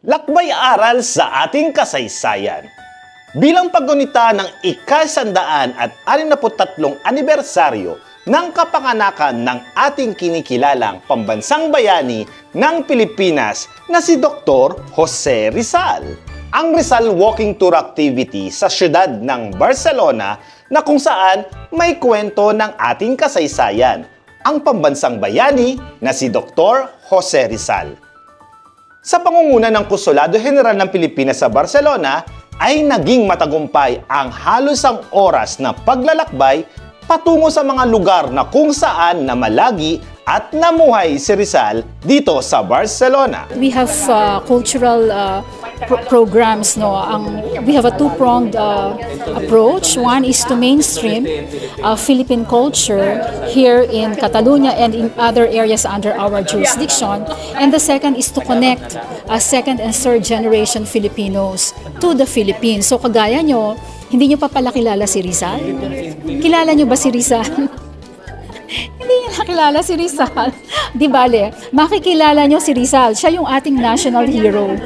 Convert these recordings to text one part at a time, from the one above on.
Lakbay-aral sa ating kasaysayan. Bilang paggunita ng ika-163 anibersaryo ng kapanganakan ng ating kinikilalang pambansang bayani ng Pilipinas na si Dr. Jose Rizal. Ang Rizal Walking Tour activity sa siyudad ng Barcelona na kung saan may kwento ng ating kasaysayan, ang pambansang bayani na si Dr. Jose Rizal. Sa pangunguna ng Konsulado General ng Pilipinas sa Barcelona, ay naging matagumpay ang halos ang oras na paglalakbay patungo sa mga lugar na kung saan namalagi at namuhay si Rizal dito sa Barcelona. We have cultural programs, no. We have a two-pronged approach. One is to mainstream Philippine culture here in Catalonia and in other areas under our jurisdiction. And the second is to connect second and third generation Filipinos to the Philippines. So kagaya nyo, hindi nyo pa pala kilala si Rizal? Kilala nyo ba si Rizal? Hindi niya nakilala si Rizal. Di bale, makikilala nyo si Rizal. Siya yung ating national hero.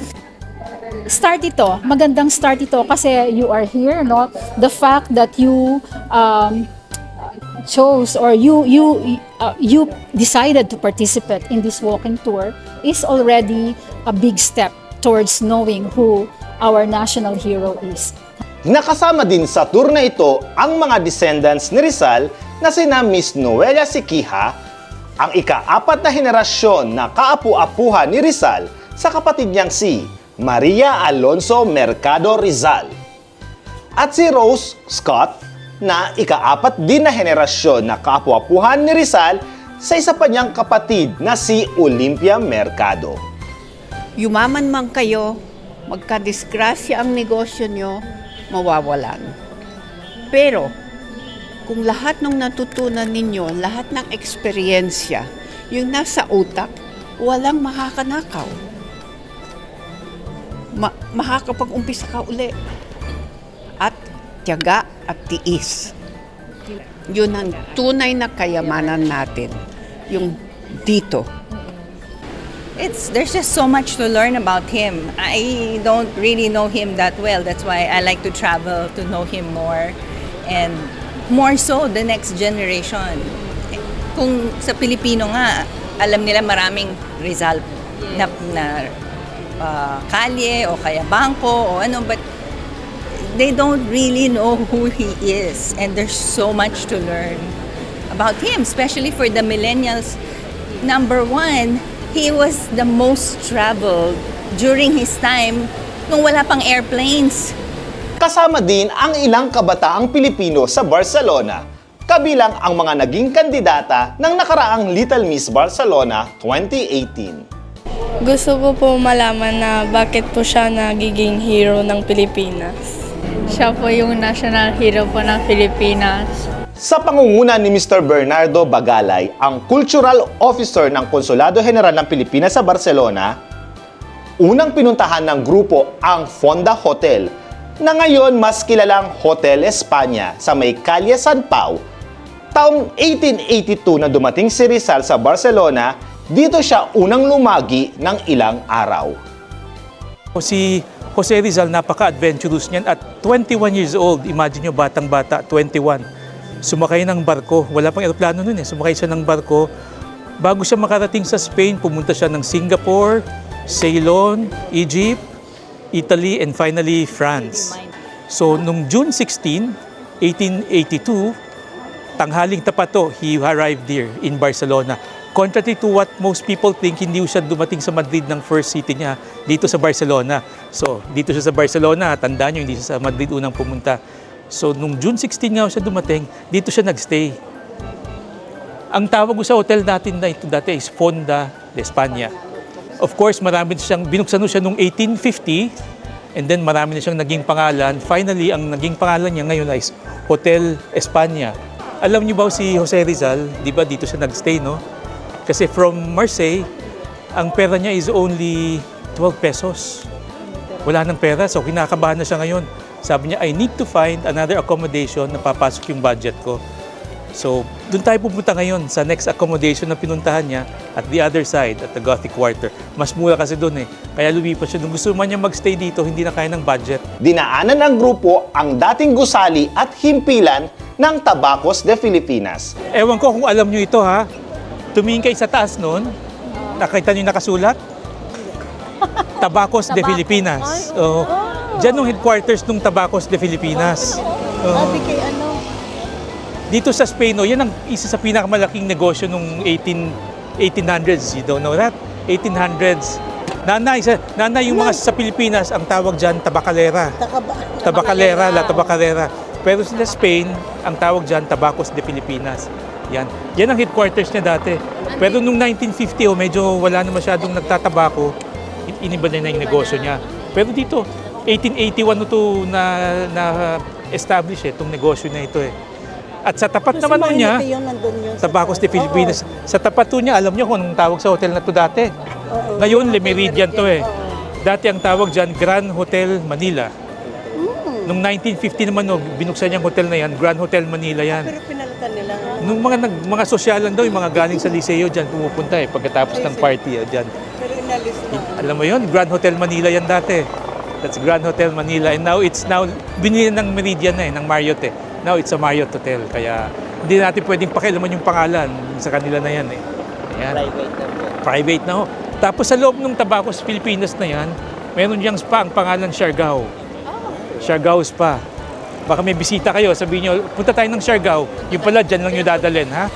Start ito. Magandang start ito kasi you are here, no? The fact that you chose or you decided to participate in this walking tour is already a big step towards knowing who our national hero is. Nakasama din sa tour na ito ang mga descendants ni Rizal na sina Miss Noelia Siquija, ang ika-4 na henerasyon na kaapu-apuhan ni Rizal sa kapatid niyang si Maria Alonso Mercado Rizal. At si Rose Scott na ika-4 din na henerasyon na kaapu-apuhan ni Rizal sa isa pa niyang kapatid na si Olympia Mercado. Yumaman man kayo, magkadisgrasya ang negosyo nyo, mawawalan. Pero, kung lahat ng natutunan ninyo, lahat ng eksperyensya, yung nasa utak, walang makakanakaw. Makakapag-umpisa ka uli. At tiyaga at tiis. Yun ang tunay na kayamanan natin. Yung dito. There's just so much to learn about him. I don't really know him that well. That's why I like to travel to know him more. And more so, the next generation. Kung sa Pilipino nga, alam nila maraming Rizal na kalye o kaya bangko o ano, but they don't really know who he is. And there's so much to learn about him, especially for the millennials. Number one, he was the most traveled during his time nung wala pang airplanes. Kasama din ang ilang kabataang Pilipino sa Barcelona, kabilang ang mga naging kandidata ng nakaraang Little Miss Barcelona 2018. Gusto ko po malaman na bakit po siya nagiging hero ng Pilipinas. Siya po yung national hero po ng Pilipinas. Sa pangunguna ni Mr. Bernardo Bagalay, ang Cultural Officer ng Konsulado General ng Pilipinas sa Barcelona, unang pinuntahan ng grupo ang Fonda Hotel, na ngayon mas kilalang Hotel España sa may Calle San Pau. Taong 1882 na dumating si Rizal sa Barcelona, dito siya unang lumagi ng ilang araw. Si Jose Rizal, napaka-adventurous niyan at 21 years old. Imagine nyo, batang-bata, 21. Sumakay ng barko. Wala pang eroplano nun eh. Sumakay siya ng barko. Bago siya makarating sa Spain, pumunta siya ng Singapore, Ceylon, Egypt, Italy, and finally France. So, nung June 16, 1882, tanghaling tapat to, he arrived here in Barcelona. Contrary to what most people think, hindi siya dumating sa Madrid ng first city niya, dito sa Barcelona. So, dito siya sa Barcelona, tandaan nyo, hindi siya sa Madrid unang pumunta. So, nung June 16 nga siya dumating, dito siya nagstay. Ang tawag ko sa hotel natin na ito dati is Fonda de España. Of course, marami siyang, binuksan siya noong 1850, and then marami na siyang naging pangalan. Finally, ang naging pangalan niya ngayon is Hotel España. Alam niyo ba si Jose Rizal, di ba dito siya nagstay, no? Kasi from Marseille, ang pera niya is only 12 pesos. Wala nang pera, so kinakabahan na siya ngayon. Sabi niya, I need to find another accommodation na papasok yung budget ko. So, doon tayo pupunta ngayon sa next accommodation na pinuntahan niya at the other side, at the Gothic Quarter. Mas mura kasi doon eh. Kaya lumipas siya. Nung gusto man niya magstay dito, hindi na kaya ng budget. Dinaanan ng grupo ang dating gusali at himpilan ng Tabacos de Filipinas. Ewan ko kung alam nyo ito ha. Tumingin kayo sa taas noon. Nakita nyo nakasulat? Tabacos de Filipinas. Diyan yung headquarters ng Tabacos de Filipinas. Dito sa Spain, yan ang isa sa pinakamalaking negosyo nung 1800s. You don't know that? 1800s. Nanay yung mga sa Pilipinas, ang tawag dyan, tabacalera. Tabacalera. Pero sa Spain, ang tawag dyan, Tabacos de Filipinas. Yan ang headquarters niya dati. Pero nung 1950, medyo wala na masyadong nagtatabako, iniba na yung negosyo niya. Pero dito, 1881 ito na-establish itong negosyo na ito eh. At sa tapat naman nun niya, Tabacos de Filipinas, sa tapat nun niya, alam niyo kung anong tawag sa hotel na to dati. Ngayon, Le Meridian to eh. Dati ang tawag dyan, Grand Hotel Manila. Noong 1950 naman, binuksan niyang hotel na yan, Grand Hotel Manila yan. Pero pinalitan nila. Nung mga sosyalan daw, yung mga galing sa Liceo dyan, pumupunta eh, pagkatapos ng party dyan. Pero inalis na. Alam mo yun, Grand Hotel Manila yan dati. That's Grand Hotel Manila. And now, binili ng Meridian na eh, ng Marriott eh. Now, it's a Marriott Hotel. Kaya, hindi natin pwedeng pakialaman yung pangalan sa kanila na yan eh. Ayan. Private na ho. Tapos sa loob ng Tabacos, Pilipinas na yan, meron diyang spa, ang pangalan Siargao. Siargao Spa. Baka may bisita kayo, sabihin nyo, punta tayo ng Siargao. Yung pala, dyan lang nyo dadalhin, ha?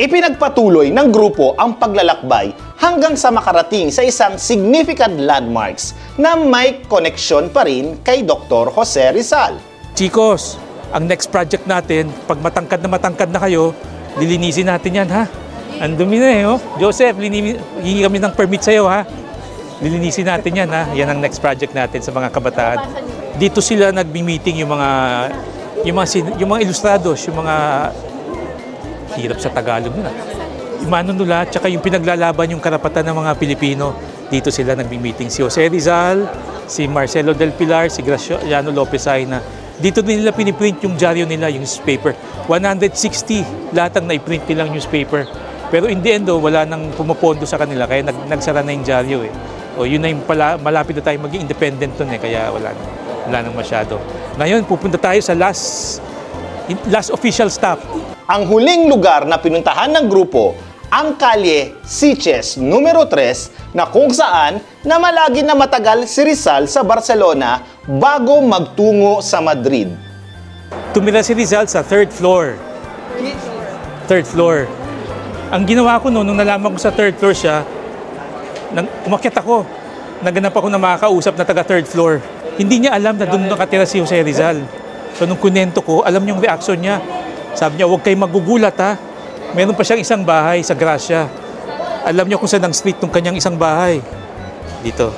Ipinagpatuloy ng grupo ang paglalakbay hanggang sa makarating sa isang significant landmarks na may koneksyon pa rin kay Dr. Jose Rizal. Chicos, ang next project natin, pag matangkad na kayo, lilinisin natin yan, ha? Ang dumi na eh, oh. Joseph, hingi kami ng permit sa'yo, ha? Lilinisin natin yan, ha? Yan ang next project natin sa mga kabataan. Dito sila nagbi-meeting yung mga ilustrados, yung mga hirap sa Tagalog na. Yung manunula, tsaka yung pinaglalaban yung karapatan ng mga Pilipino. Dito sila nagbi-meeting. Si Jose Rizal, si Marcelo del Pilar, si Graciano Lopez Aina. Dito din nila piniprint yung dyaryo nila, yung newspaper. 160 lahat ang naiprint nilang newspaper. Pero in the end, wala nang pumapondo sa kanila, kaya nagsara na yung dyaryo eh. O yun na yung malapit na tayo maging independent nun eh, kaya wala nang masyado. Ngayon, pupunta tayo sa last official stop. Ang huling lugar na pinuntahan ng grupo, ang Kalye Sitges numero 3 na kung saan namalagi na matagal si Rizal sa Barcelona bago magtungo sa Madrid. Tumira si Rizal sa third floor. Third floor. Ang ginawa ko nung nalaman ko sa third floor siya, umakyat ako. Naganap ako na makakausap na taga third floor. Hindi niya alam na doon nakatira si Jose Rizal. So nung kunento ko, alam niyo yung reaction niya. Sabi niya, huwag kayong magugulat ha. Meron pa siyang isang bahay sa Gracia. Alam niyo kung saan ang street ng kanyang isang bahay. Dito.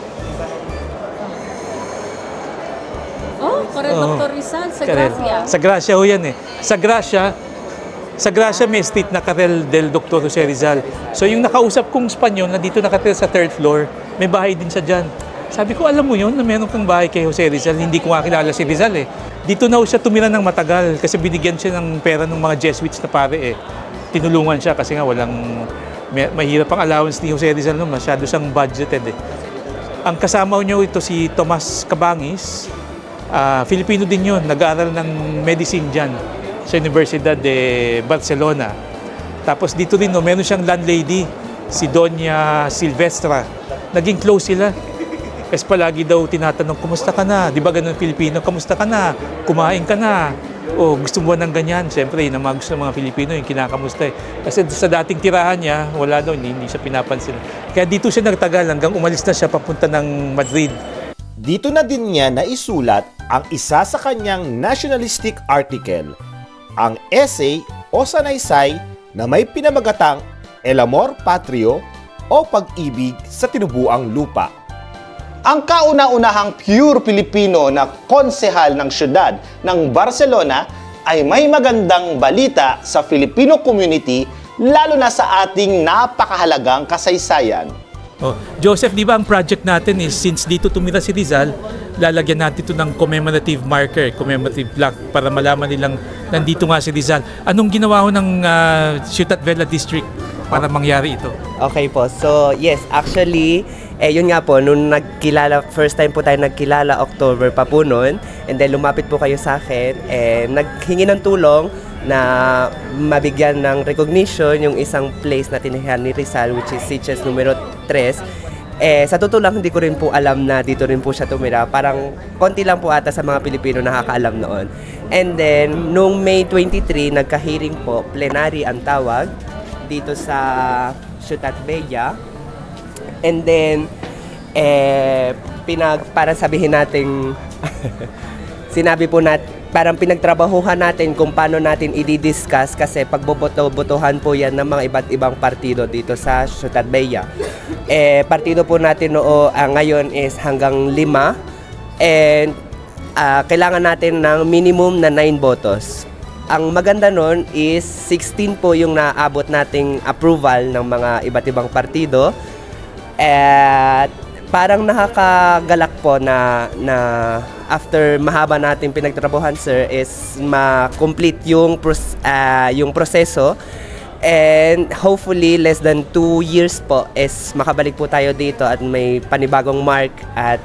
Dr. Rizal, sa Gracia. Sa Gracia ho yan eh. Sa Gracia may street na Carril del Dr. Jose Rizal. So yung nakausap kong Espanyol na dito nakatira sa third floor, may bahay din siya dyan. Sabi ko, alam mo yun, na meron kang bahay kay Jose Rizal, hindi ko kakilala si Rizal eh. Dito na siya tumira ng matagal kasi binigyan siya ng pera ng mga Jesuits na pare eh. Tinulungan siya kasi nga mahirap ang allowance ni Jose Rizal no, masyado siyang budgeted eh. Ang kasama niyo ito si Tomas Cabangis, Filipino din yun, nag-aaral ng medicine dyan sa Universidad de Barcelona. Tapos dito rin, no, meron siyang landlady, si Doña Silvestra. Naging close sila. Kasi palagi daw tinatanong, kumusta ka na? Di ba ganun Pilipino, kumusta ka na? Kumain ka na? O gusto mo ng ganyan? Siyempre, yun ang mga gusto ng mga Pilipino, yung kinakamusta eh. Kasi sa dating tirahan niya, wala daw, hindi siya pinapansin. Kaya dito siya nagtagal hanggang umalis na siya papunta ng Madrid. Dito na din niya naisulat ang isa sa kanyang nationalistic article, ang essay o sanaysay na may pinamagatang El Amor Patrio o Pag-ibig sa Tinubuang Lupa. Ang kauna-unahang pure Pilipino na konsehal ng siyudad ng Barcelona ay may magandang balita sa Filipino community lalo na sa ating napakahalagang kasaysayan. Oh, Joseph, di ba ang project natin is since dito tumira si Rizal, lalagyan natin ito ng commemorative marker, commemorative plaque para malaman nilang nandito nga si Rizal. Anong ginawa ho ng Ciutat Vella District para mangyari ito? Okay po. So, yes, actually, yun nga po, nung nagkilala, first time po tayo nagkilala, October pa po noon, and then lumapit po kayo sa akin, naghingi ng tulong na mabigyan ng recognition yung isang place na tinihan ni Rizal, which is Sitges numero 3. Sa totoo lang, hindi ko rin po alam na dito rin po siya tumira. Parang konti lang po ata sa mga Pilipino nakakaalam noon. And then, nung May 23, nagka-hearing po, plenary ang tawag dito sa Ciutat Vella. And then, parang sabihin natin, sinabi po natin, parang pinagtrabahuhan natin kung paano natin i-discuss kasi pagboboto-botohan po yan ng mga iba't ibang partido dito sa Ciutat Vella. Partido po natin ngayon is hanggang 5 and kailangan natin ng minimum na 9 botos. Ang maganda nun is 16 po yung naabot nating approval ng mga iba't ibang partido. At parang nakakagalak po na after mahaba natin pinagtrabahuhan, sir, is ma-complete yung proseso. And hopefully, less than 2 years po is makabalik po tayo dito at may panibagong mark at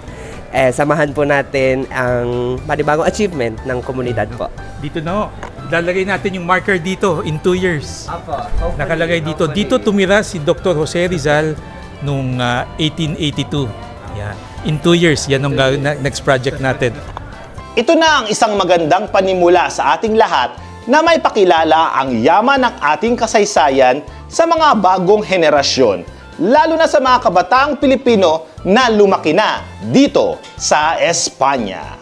samahan po natin ang panibagong achievement ng komunidad po. Dito na lalagay natin yung marker dito in 2 years. Apo, nakalagay dito. Dito tumira si Dr. Jose Rizal noong 1882. Yeah. In 2 years, yan ang next project natin. Ito na ang isang magandang panimula sa ating lahat na may pakilala ang yaman ng ating kasaysayan sa mga bagong henerasyon, lalo na sa mga kabataang Pilipino na lumaki na dito sa Espanya.